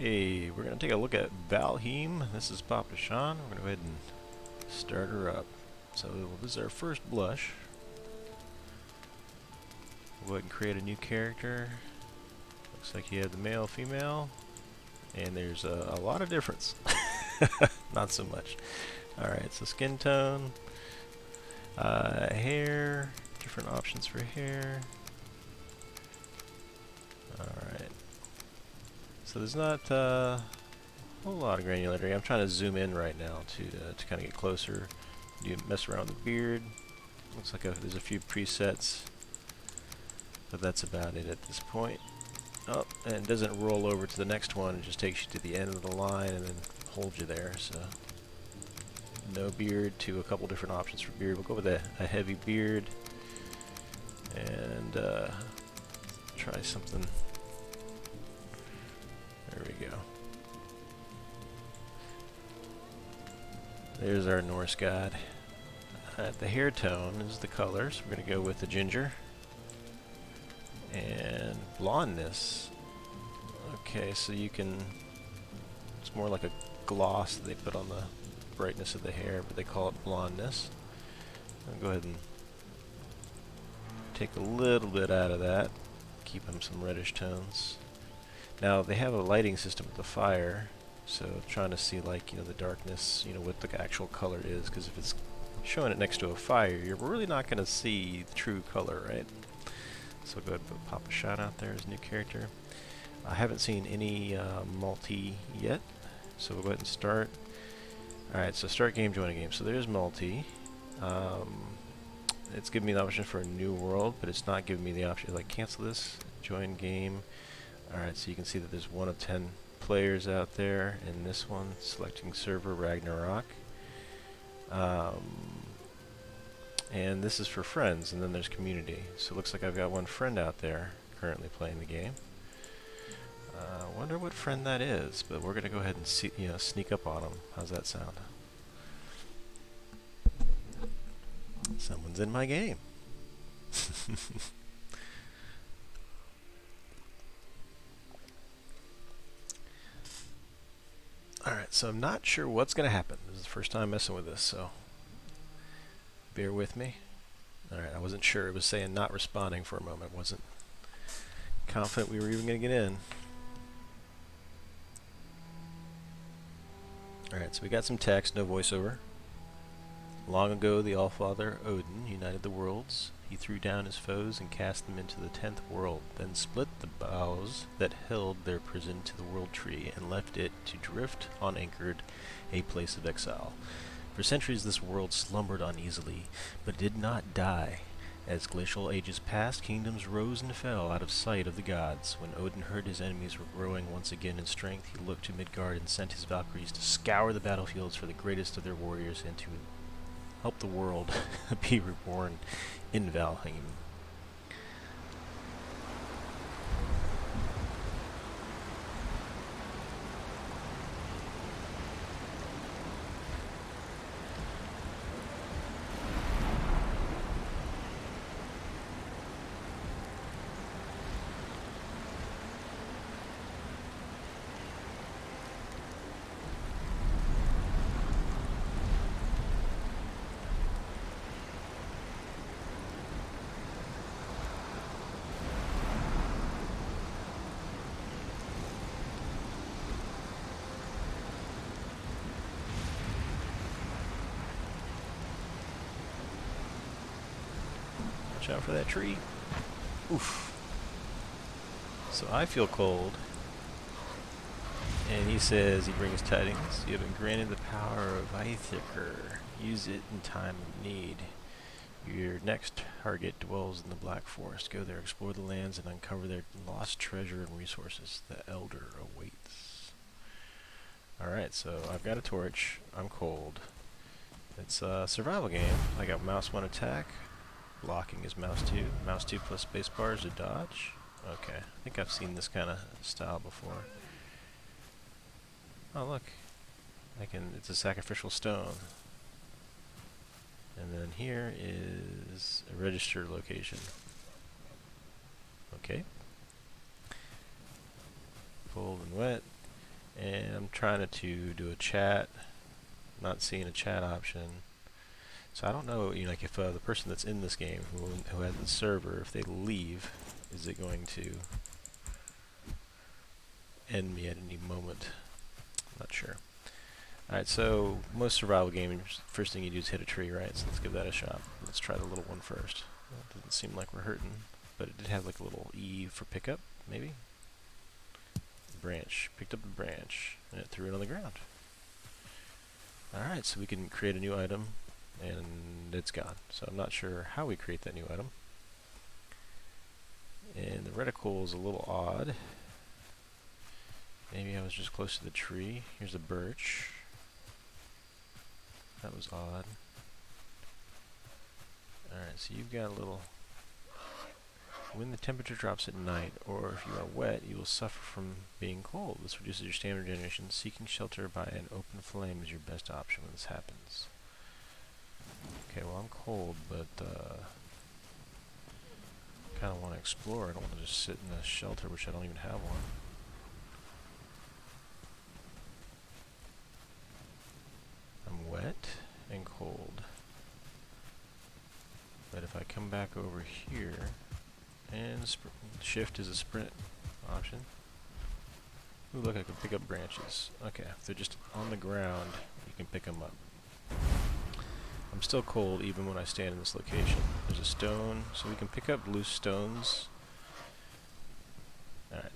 Hey, we're going to take a look at Valheim. This is Papa Sean. We're going to go ahead and start her up. So this is our first blush. We'll go ahead and create a new character. Looks like you have the male, female, and there's a lot of difference. Not so much. Alright, so skin tone, hair, different options for hair. Alright. So there's not a whole lot of granularity. I'm trying to zoom in right now to kind of get closer. You mess around with the beard. Looks like there's a few presets, but that's about it at this point. Oh, and it doesn't roll over to the next one. It just takes you to the end of the line and then holds you there. So no beard to a couple different options for beard. We'll go with a heavy beard and try something. There we go. There's our Norse god. The hair tone is the color, so we're going to go with the ginger. And blondness. Okay, so you can... It's more like a gloss that they put on the brightness of the hair, but they call it blondness. I'll go ahead and take a little bit out of that. Keep them some reddish tones. Now, they have a lighting system with the fire, so trying to see, like, the darkness, what the actual color is, because if it's showing it next to a fire, you're really not going to see the true color, right? So we'll go ahead and put Papa Shot out there as a new character. I haven't seen any multi yet, so we'll go ahead and start. Alright, so start game, join a game. So there's multi. It's giving me the option for a new world, but it's not giving me the option, like, cancel this, join game. Alright, so you can see that there's 1 of 10 players out there in this one, selecting server Ragnarok. And this is for friends, and then there's community. So it looks like I've got one friend out there currently playing the game. Wonder what friend that is, but we're going to go ahead and see, sneak up on him. How's that sound? Someone's in my game. Alright, so I'm not sure what's going to happen. This is the first time messing with this, so bear with me. Alright, I wasn't sure. It was saying not responding for a moment. Wasn't confident we were even going to get in. Alright, so we got some text, no voiceover. Long ago, the Allfather, Odin, united the worlds. He threw down his foes and cast them into the 10th world, then split the boughs that held their prison to the world tree and left it to drift unanchored, a place of exile. For centuries this world slumbered uneasily, but did not die. As glacial ages passed, kingdoms rose and fell out of sight of the gods. When Odin heard his enemies were growing once again in strength, he looked to Midgard and sent his Valkyries to scour the battlefields for the greatest of their warriors and to help the world be reborn in Valheim. Watch out for that tree. Oof. So I feel cold. And he says he brings tidings. You have been granted the power of Ithakar. Use it in time of need. Your next target dwells in the Black Forest. Go there, explore the lands, and uncover their lost treasure and resources. The Elder awaits. Alright, so I've got a torch. I'm cold. It's a survival game. I got mouse 1 attack. Blocking is mouse 2. Mouse 2 plus spacebar is a dodge. Okay, I think I've seen this kind of style before. Oh look, it's a sacrificial stone. And then here is a register location. Okay. Cold and wet. And I'm trying to do a chat, not seeing a chat option. So I don't know, like if the person that's in this game who has the server, if they leave, is it going to end me at any moment? I'm not sure. Alright, so most survival games, first thing you do is hit a tree, right? So let's give that a shot. Let's try the little one first. Well, it doesn't seem like we're hurting, but it did have like a little E for pickup, maybe? Branch. Picked up a branch, and it threw it on the ground. Alright, so we can create a new item, and it's gone. So I'm not sure how we create that new item. And the reticle is a little odd. Maybe I was just close to the tree. Here's a birch. That was odd. Alright, so you've got a little... When the temperature drops at night, or if you are wet, you will suffer from being cold. This reduces your stamina generation. Seeking shelter by an open flame is your best option when this happens. Okay, well I'm cold, but kind of want to explore. I don't want to just sit in a shelter, which I don't even have one. I'm wet and cold. But if I come back over here, and shift is a sprint option. Ooh, look, I can pick up branches. Okay, if they're just on the ground, you can pick them up. I'm still cold even when I stand in this location. There's a stone, so we can pick up loose stones. Alright.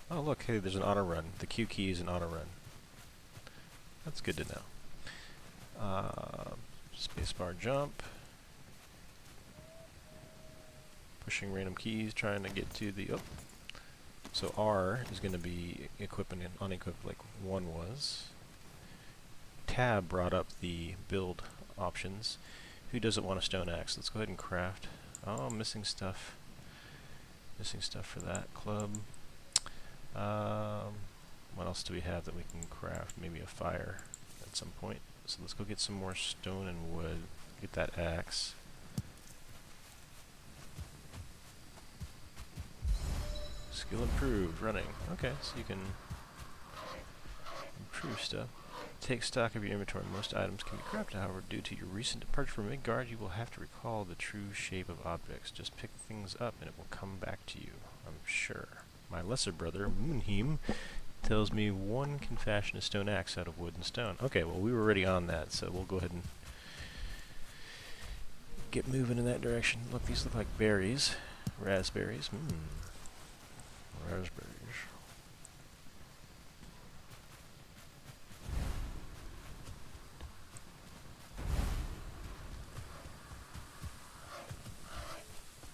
Oh look, hey, there's an auto run. The Q key is an auto run. That's good to know. Spacebar jump. Pushing random keys, trying to get to the... Oh. So R is going to be equipped and unequipped like 1 was. Tab brought up the build options. Who doesn't want a stone axe? Let's go ahead and craft. Oh, I'm missing stuff. Missing stuff for that. Club. What else do we have that we can craft? Maybe a fire at some point. So let's go get some more stone and wood. Get that axe. Skill improved. Running. Okay, so you can improve stuff. Take stock of your inventory. Most items can be crafted, however, due to your recent departure from Midgard, you will have to recall the true shape of objects. Just pick things up and it will come back to you, I'm sure. My lesser brother, Moonheim, tells me one can fashion a stone axe out of wood and stone. Okay, well, we were already on that, so we'll go ahead and get moving in that direction. Look, these look like berries. Raspberries. Raspberries.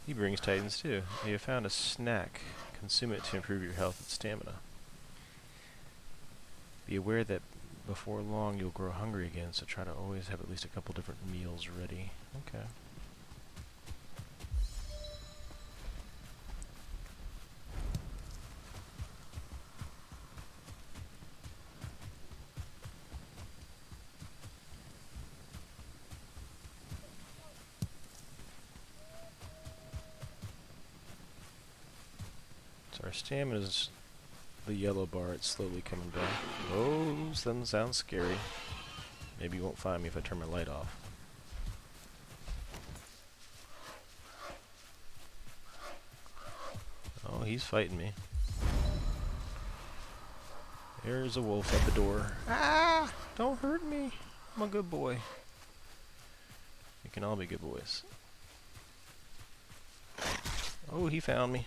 He brings titans too. You have found a snack. Consume it to improve your health and stamina. Be aware that before long you'll grow hungry again, so try to always have at least a couple different meals ready. Okay. So our stamina is the yellow bar, it's slowly coming back. Oh, something sounds scary. Maybe you won't find me if I turn my light off. Oh, he's fighting me. There's a wolf at the door. Ah! Don't hurt me. I'm a good boy. We can all be good boys. Oh, he found me.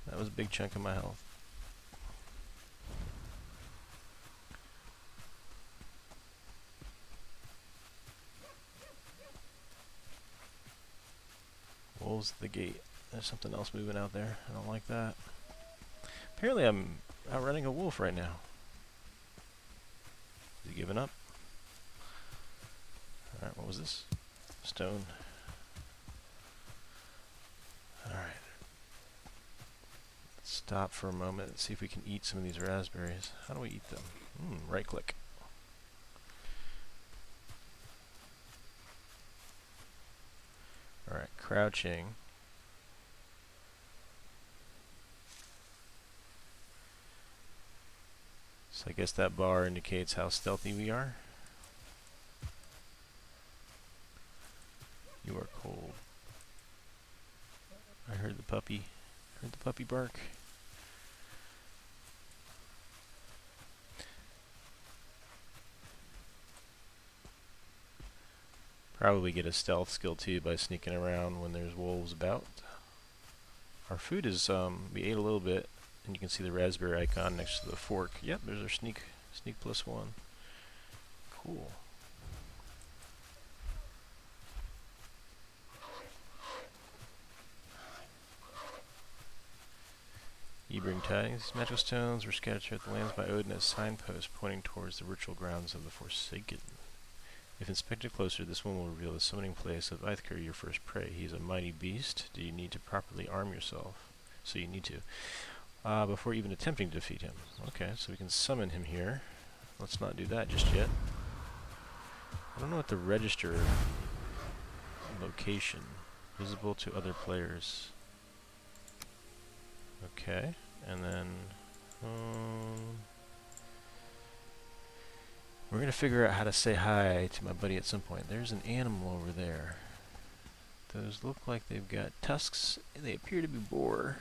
That was a big chunk of my health. Wolves at the gate. There's something else moving out there. I don't like that. Apparently I'm outrunning a wolf right now. Is he giving up? Alright, what was this? Stone. Alright. Stop for a moment and see if we can eat some of these raspberries. How do we eat them? Right click. Alright, crouching. So I guess that bar indicates how stealthy we are. You are cold. I heard the puppy. Heard the puppy bark. Probably get a stealth skill too by sneaking around when there's wolves about. Our food is, we ate a little bit, and you can see the raspberry icon next to the fork. Yep, there's our sneak +1. Cool. You bring tidings. These magical stones were scattered throughout the lands by Odin as signposts pointing towards the ritual grounds of the Forsaken. If inspected closer, this one will reveal the summoning place of Ithker, your first prey. He is a mighty beast. Do you need to properly arm yourself? So you need to. Before even attempting to defeat him. Okay, so we can summon him here. Let's not do that just yet. I don't know what the register location. Visible to other players. Okay, and then we're gonna figure out how to say hi to my buddy at some point. There's an animal over there. Those look like they've got tusks, and they appear to be boar.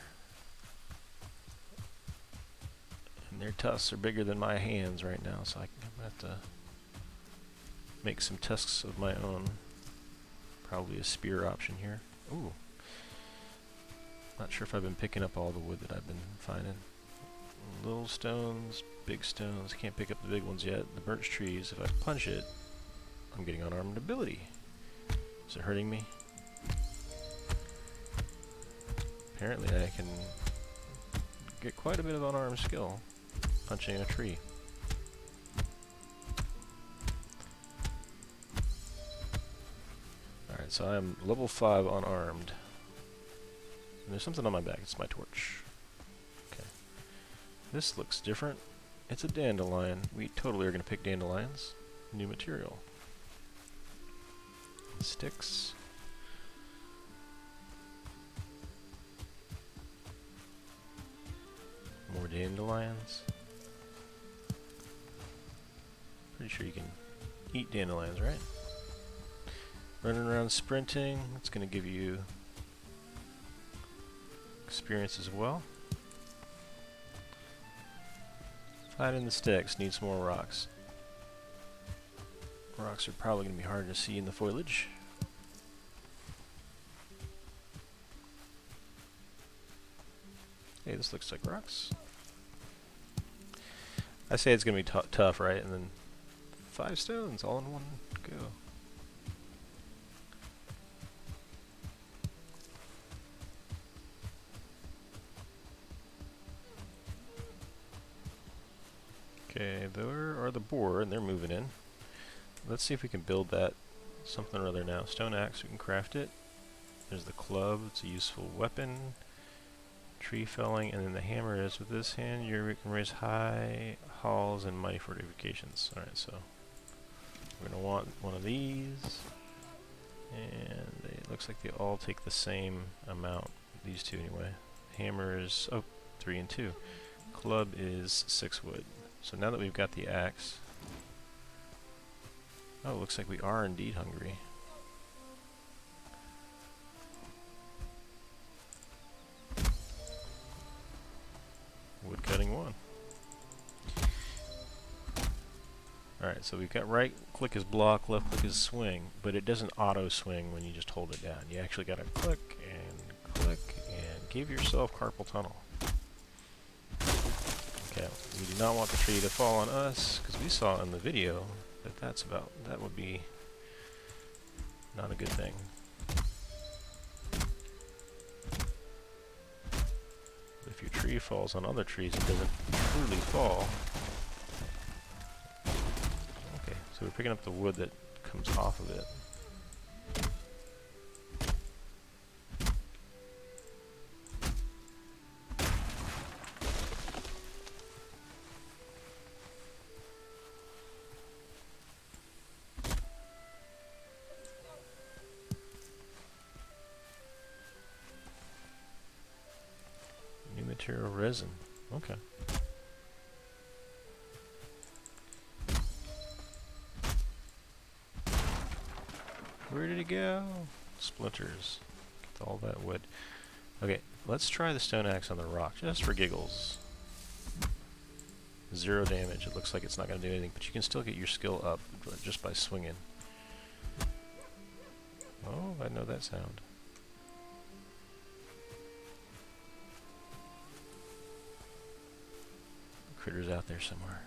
And their tusks are bigger than my hands right now, so I'm gonna have to make some tusks of my own. Probably a spear option here. Ooh. Not sure if I've been picking up all the wood that I've been finding. Little stones, big stones. Can't pick up the big ones yet. The birch trees, if I punch it, I'm getting unarmed ability. Is it hurting me? Apparently I can get quite a bit of unarmed skill punching a tree. Alright, so I'm level 5 unarmed. And there's something on my back. It's my torch. Okay. This looks different. It's a dandelion. We totally are going to pick dandelions. New material. Sticks. More dandelions. Pretty sure you can eat dandelions, right? Running around sprinting. It's going to give you experience as well. Finding the sticks. Need some more rocks. Rocks are probably going to be hard to see in the foliage. Hey, this looks like rocks. I say it's going to be tough, right? And then 5 stones all in one go. Okay, there are the boar, and they're moving in. Let's see if we can build that something or other now. Stone axe, we can craft it. There's the club, it's a useful weapon. Tree felling, and then the hammer is with this hand. You can raise high halls and mighty fortifications. Alright, so we're going to want one of these. And it looks like they all take the same amount. These two anyway. Hammer is, 3 and 2. Club is 6 wood. So now that we've got the axe, it looks like we are indeed hungry. Wood cutting 1. Alright, so we've got right click is block, left click is swing, but it doesn't auto swing when you just hold it down. You actually gotta click and give yourself carpal tunnel. Okay, we do not want the tree to fall on us, because we saw in the video that that would be not a good thing. If your tree falls on other trees, it doesn't truly fall. Okay, so we're picking up the wood that comes off of it. Material resin. Okay. Where did it go? Splinters. Get all that wood. Okay, let's try the stone axe on the rock, just for giggles. 0 damage. It looks like it's not going to do anything, but you can still get your skill up just by swinging. Oh, I know that sound. Critters out there somewhere.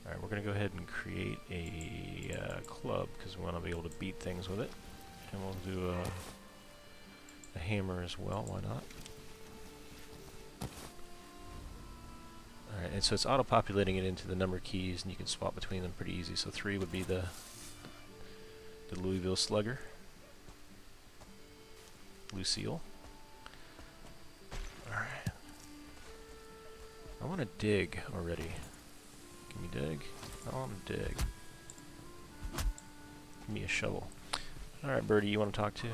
Alright, we're going to go ahead and create a club, because we want to be able to beat things with it. And we'll do a hammer as well, why not? Alright, and so it's auto-populating it into the number keys, and you can swap between them pretty easy. So 3 would be the Louisville Slugger. Lucille. Alright. I want to dig already. Can you dig? I want to dig. Give me a shovel. Alright, Birdie, you want to talk to?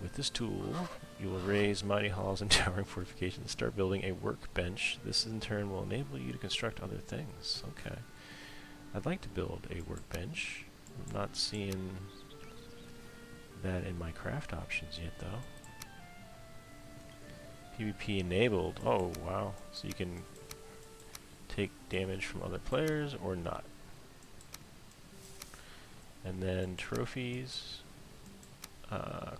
With this tool, you will raise mighty halls and towering fortifications and start building a workbench. This in turn will enable you to construct other things. Okay. I'd like to build a workbench. I'm not seeing that in my craft options yet, though. PvP enabled. Oh, wow. So you can take damage from other players or not. And then trophies.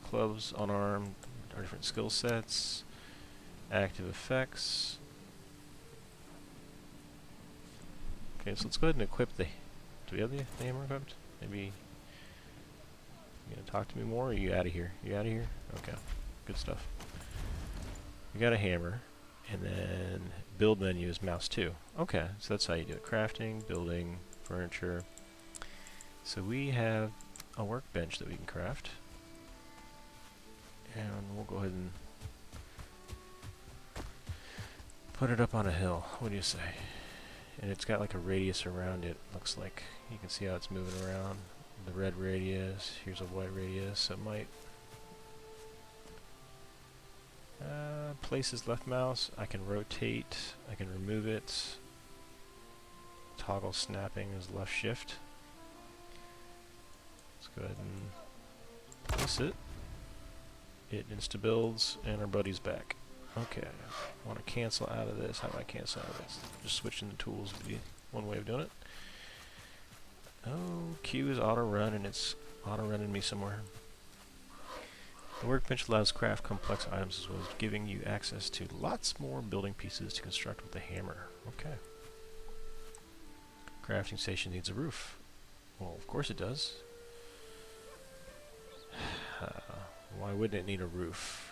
Clubs, unarmed, are different skill sets, active effects. Okay, so let's go ahead and equip the... Do we have the hammer equipped? Maybe... You gonna talk to me more, or are you out of here? You out of here? Okay, good stuff. We got a hammer, and then build menu is mouse 2. Okay, so that's how you do it. Crafting, building, furniture. So we have a workbench that we can craft. And we'll go ahead and put it up on a hill. What do you say? And it's got like a radius around it. Looks like you can see how it's moving around. The red radius. Here's a white radius. So it might places left mouse. I can rotate. I can remove it. Toggle snapping is left shift. Let's go ahead and place it. It insta-builds, and our buddy's back. Okay, I want to cancel out of this. How do I cancel out of this? Just switching the tools would be one way of doing it. Oh, Q is auto-run, and it's auto-running me somewhere. The workbench allows craft complex items as well as giving you access to lots more building pieces to construct with the hammer. Okay. Crafting station needs a roof. Well, of course it does. Why wouldn't it need a roof?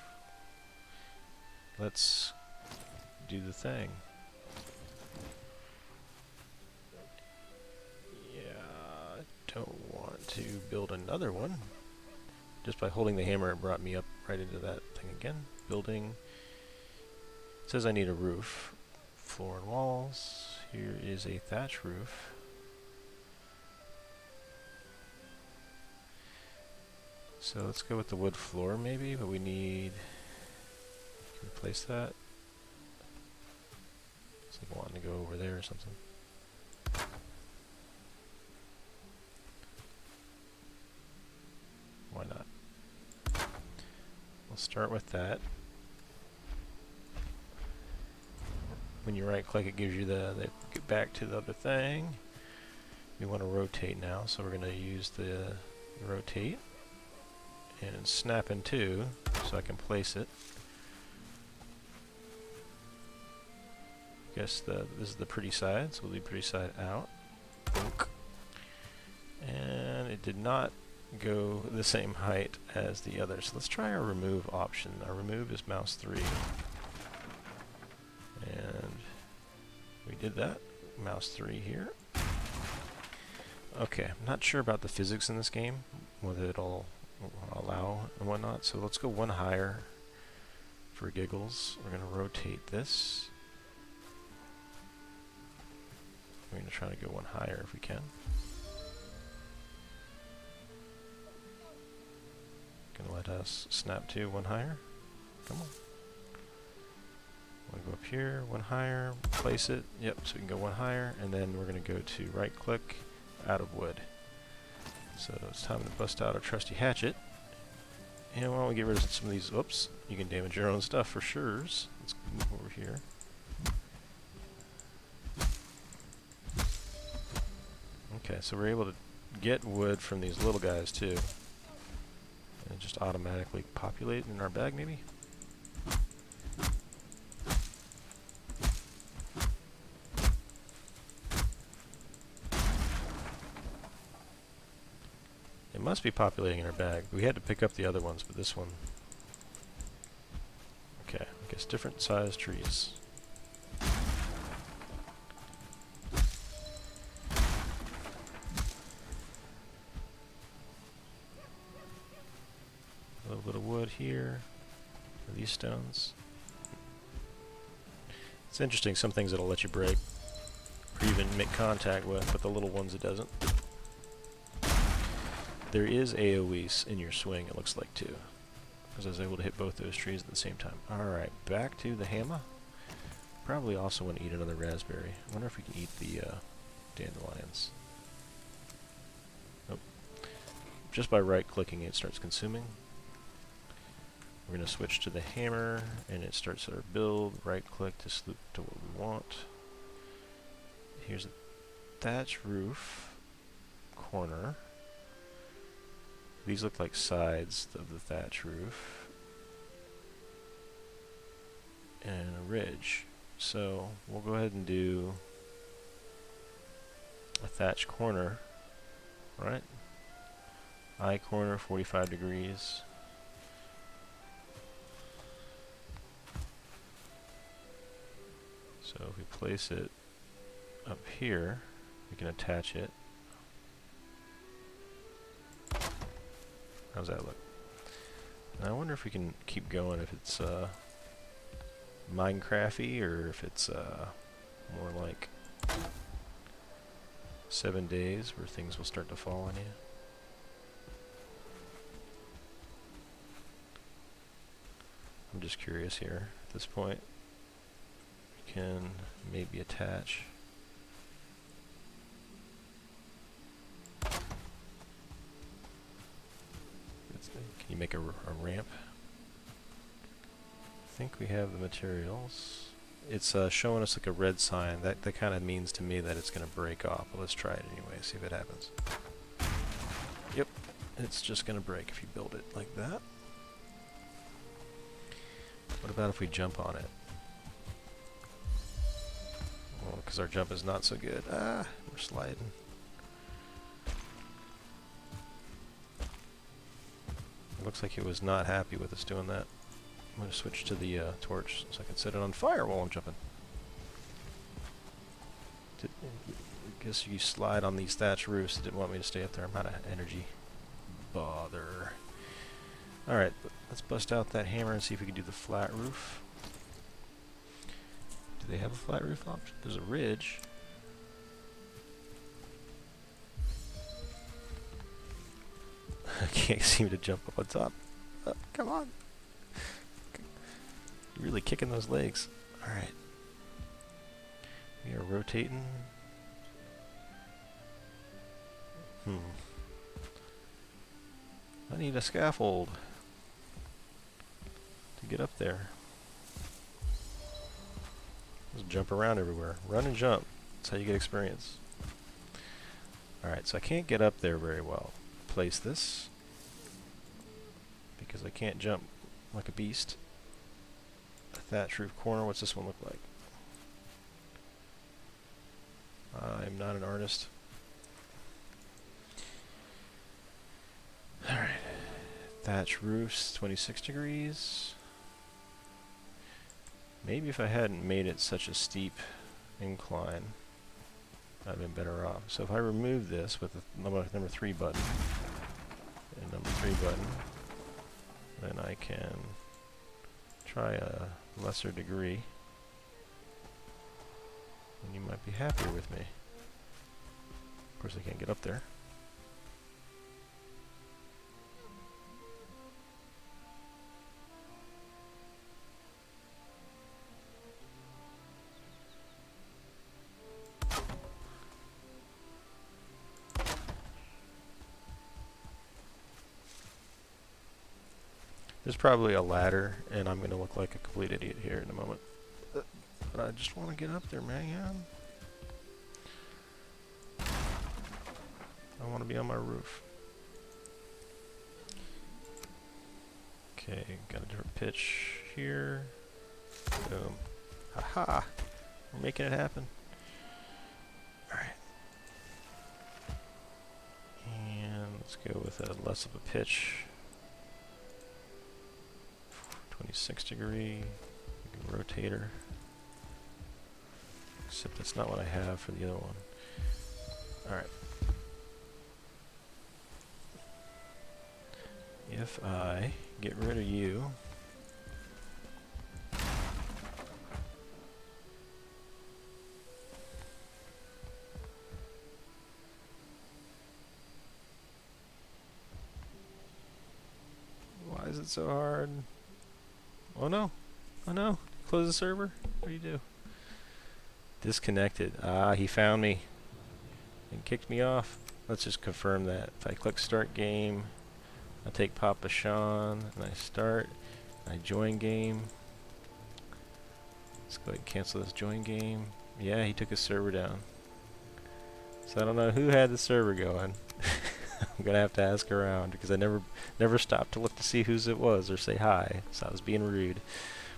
Let's do the thing. Yeah, I don't want to build another one. Just by holding the hammer, it brought me up right into that thing again. Building. It says I need a roof. Floor and walls. Here is a thatch roof. So let's go with the wood floor maybe, but we need... Can we place that? It's like wanting to go over there or something. Why not? We'll start with that. When you right click, it gives you the get back to the other thing. We want to rotate now, so we're going to use the rotate and snap in 2 so I can place it. Guess this is the pretty side, so we'll do pretty side out. Boink. And it did not go the same height as the other. So let's try our remove option. Our remove is mouse 3. And we did that. Mouse 3 here. Okay, I'm not sure about the physics in this game, whether it'll allow and whatnot. So let's go one higher for giggles. We're going to rotate this. We're going to try to go one higher if we can. Going to let us snap to one higher. Come on. We'll go up here, one higher, place it. Yep, so we can go one higher, and then we're going to go to right click, out of wood. So it's time to bust out our trusty hatchet. And why don't we get rid of some of these? Whoops, you can damage your own stuff for sure. Let's move over here. Okay, so we're able to get wood from these little guys too. And just automatically populate in our bag, maybe? It must be populating in our bag. We had to pick up the other ones, but this one... Okay, I guess different size trees. A little bit of wood here. For these stones. It's interesting, some things it'll let you break, or even make contact with, but the little ones it doesn't. There is AoE in your swing, it looks like, too. Because I was able to hit both those trees at the same time. Alright, back to the hammer. Probably also want to eat another raspberry. I wonder if we can eat the dandelions. Nope. Just by right-clicking it starts consuming. We're going to switch to the hammer, and it starts our build. Right-click to sloop to what we want. Here's a thatch roof corner. These look like sides of the thatch roof. And a ridge. So we'll go ahead and do a thatch corner, right? Eye corner, 45 degrees. So if we place it up here, we can attach it. How's that look? And I wonder if we can keep going, if it's Minecraft-y or if it's more like 7 days where things will start to fall on you. I'm just curious here at this point. We can maybe attach. Can you make a ramp? I think we have the materials. It's showing us like a red sign. That kind of means to me that it's going to break off. But let's try it anyway, see if it happens. Yep, it's just going to break if you build it like that. What about if we jump on it? Well, because our jump is not so good. Ah, we're sliding. Looks like it was not happy with us doing that. I'm going to switch to the torch so I can set it on fire while I'm jumping. I guess you slide on these thatch roofs. It didn't want me to stay up there. I'm out of energy. Bother. Alright, let's bust out that hammer and see if we can do the flat roof. Do they have a flat roof option? There's a ridge. I can't seem to jump up on top. Come on. You're really kicking those legs. Alright. We are rotating. I need a scaffold to get up there. Just jump around everywhere. Run and jump. That's how you get experience. Alright, so I can't get up there very well. Place this because I can't jump like a beast. A thatch roof corner. What's this one look like? I'm not an artist. Alright. Thatch roofs, 26 degrees. Maybe if I hadn't made it such a steep incline, I'd have been better off. So if I remove this with the number 3 button and number 3 button, then I can try a lesser degree, and you might be happier with me. Of course I can't get up there. There's probably a ladder, and I'm going to look like a complete idiot here in a moment. But I just want to get up there, man. I want to be on my roof. Okay, got a different pitch here. Boom. Haha! We're making it happen. Alright. And let's go with a less of a pitch. 26-degree rotator. Except that's not what I have for the other one. Alright. If I get rid of you, why is it so hard? Oh no, oh no, close the server, what do you do? Disconnected, he found me and kicked me off. Let's just confirm that. If I click start game, I take Papa Sean and I start, I join game. Let's go ahead and cancel this join game. Yeah, he took his server down. So I don't know who had the server going. I'm gonna have to ask around because I never stopped to look to see whose it was or say hi. So I was being rude.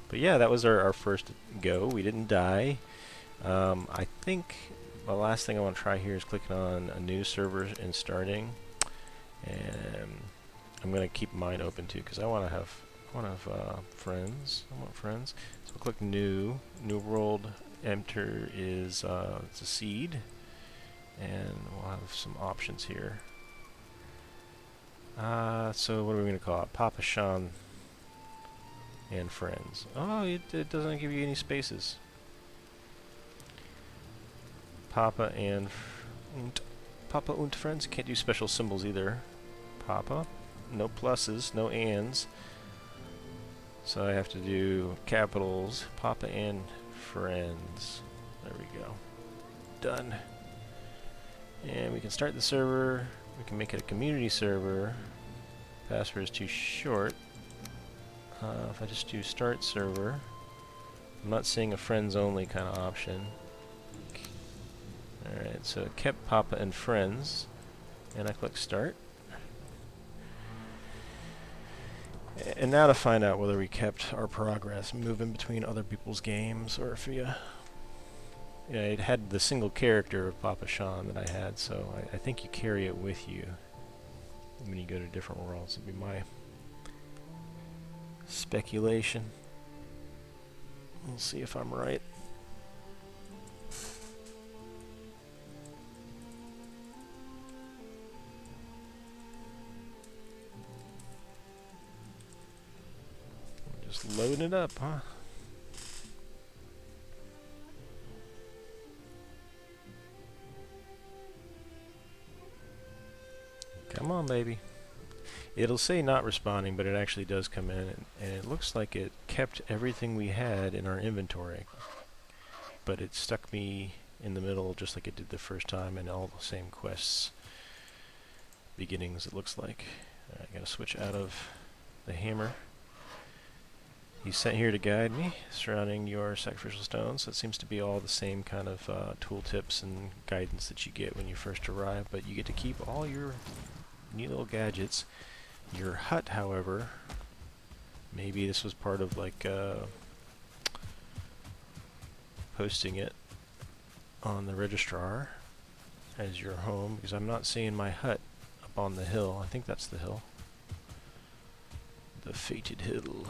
But yeah, that was our first go. We didn't die. I think the last thing I want to try here is clicking on a new server and starting. And I'm gonna keep mine open too because I want to have friends. I want friends. So we'll click new world. Enter is it's a seed, and we'll have some options here. So what are we gonna call it? Papa Sean and friends. Oh, it doesn't give you any spaces. Papa and friends. Can't do special symbols either. Papa. No pluses, no ands. So I have to do capitals, Papa and friends. There we go. Done. And we can start the server. We can make it a community server. Password is too short. If I just do start server, I'm not seeing a friends only kind of option. Alright, so it kept Papa and friends. And I click start. And now to find out whether we kept our progress moving between other people's games, or if it had the single character of Papa Sean that I had, so I think you carry it with you when you go to different worlds. It'd be my speculation. We'll see if I'm right. Just loading it up, huh? Come on, baby. It'll say not responding, but it actually does come in, and it looks like it kept everything we had in our inventory. But it stuck me in the middle just like it did the first time, and all the same quests beginnings, it looks like. Alright, gotta switch out of the hammer. He's sent here to guide me surrounding your sacrificial stones. So it seems to be all the same kind of tool tips and guidance that you get when you first arrive, but you get to keep all your neat little gadgets. Your hut, however, maybe this was part of like posting it on the registrar as your home, because I'm not seeing my hut up on the hill. I think that's the hill. The fated hill.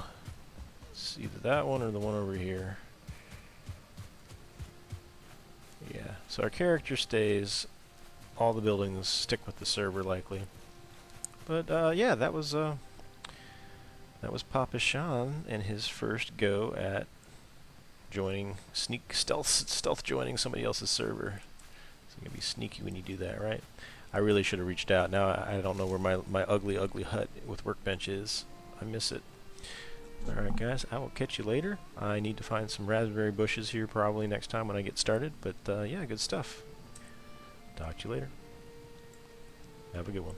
It's either that one or the one over here. Yeah, so our character stays. All the buildings stick with the server likely. But yeah, that was Papa Sean and his first go at joining stealth joining somebody else's server. It's gonna be sneaky when you do that, right? I really should have reached out. Now I don't know where my ugly hut with workbench is. I miss it. Alright guys, I will catch you later. I need to find some raspberry bushes here probably next time when I get started, but yeah, good stuff. Talk to you later. Have a good one.